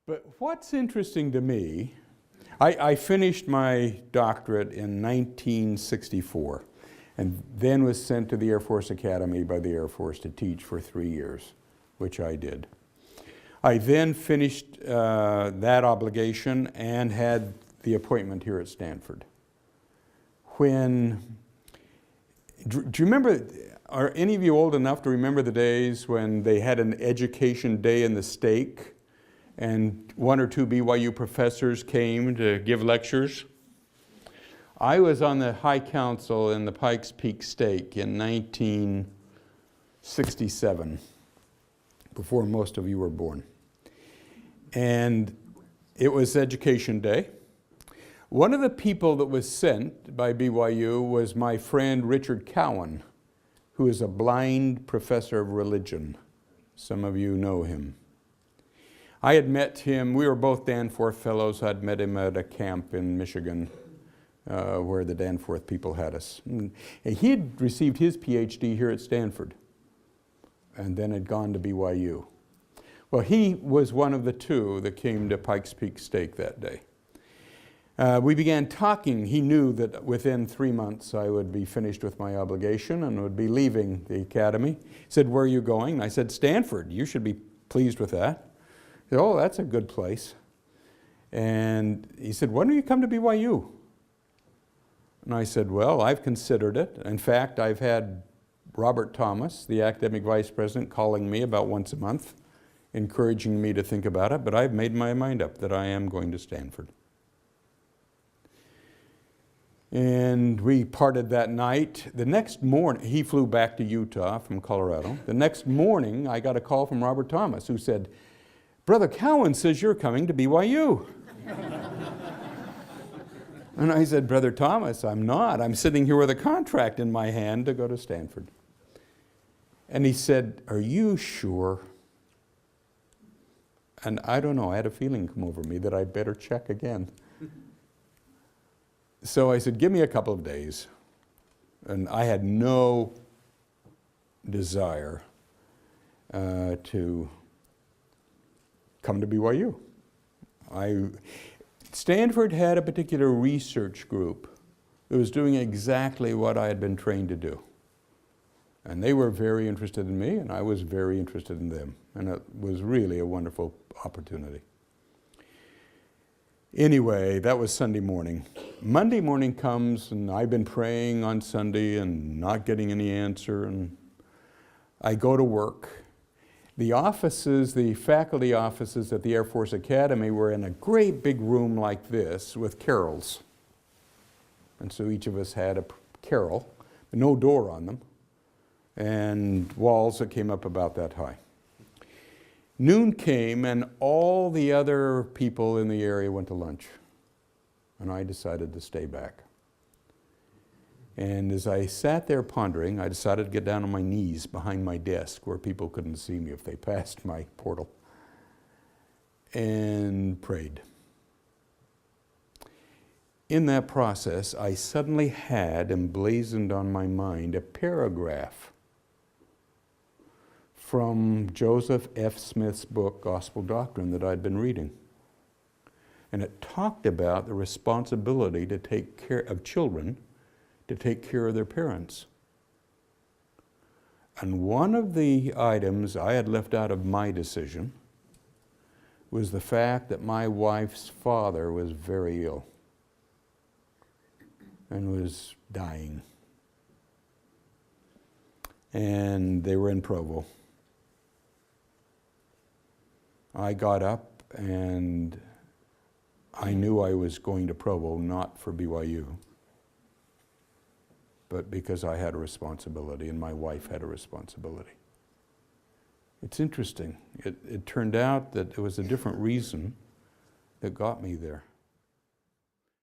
But what's interesting to me, I finished my doctorate in 1964 and then was sent to the Air Force Academy by the Air Force to teach for 3 years, which I did. I then finished that obligation and had the appointment here at Stanford. Do you remember, are any of you old enough to remember the days when they had an education day in the stake and 1 or 2 BYU professors came to give lectures? I was on the High Council in the Pikes Peak Stake in 1967, before most of you were born. And it was Education Day. One of the people that was sent by BYU was my friend Richard Cowan, who is a blind professor of religion. Some of you know him. I had met him, we were both Danforth fellows. I'd met him at a camp in Michigan where the Danforth people had us. And he had received his PhD here at Stanford and then had gone to BYU. Well, he was one of the 2 that came to Pikes Peak Stake that day. We began talking. He knew that within 3 months I would be finished with my obligation and would be leaving the academy. He said, "Where are you going?" And I said, "Stanford. You should be pleased with that." He said, "Oh, that's a good place." And he said, "When do you come to BYU?" And I said, "Well, I've considered it. In fact, I've had Robert Thomas, the academic vice president, calling me about once a month, encouraging me to think about it, but I've made my mind up that I am going to Stanford." And we parted that night. The next morning, he flew back to Utah from Colorado. The next morning, I got a call from Robert Thomas, who said, "Brother Cowan says you're coming to BYU." And I said, "Brother Thomas, I'm not. I'm sitting here with a contract in my hand to go to Stanford." And he said, "Are you sure?" And I don't know, I had a feeling come over me that I'd better check again. So I said, "Give me a couple of days." And I had no desire to come to BYU. Stanford had a particular research group that was doing exactly what I had been trained to do. And they were very interested in me, and I was very interested in them. And it was really a wonderful opportunity. Anyway, that was Sunday morning. Monday morning comes, and I've been praying on Sunday and not getting any answer, and I go to work. The offices, the faculty offices at the Air Force Academy were in a great big room like this with carrels. And so each of us had a carrel, no door on them, and walls that came up about that high. Noon came and all the other people in the area went to lunch. And I decided to stay back. And as I sat there pondering, I decided to get down on my knees behind my desk where people couldn't see me if they passed my portal, and prayed. In that process, I suddenly had emblazoned on my mind a paragraph from Joseph F. Smith's book, Gospel Doctrine, that I'd been reading. And it talked about the responsibility to take care of children, to take care of their parents. And one of the items I had left out of my decision was the fact that my wife's father was very ill and was dying. And they were in Provo. I got up and I knew I was going to Provo, not for BYU, but because I had a responsibility and my wife had a responsibility. It's interesting. It turned out that it was a different reason that got me there.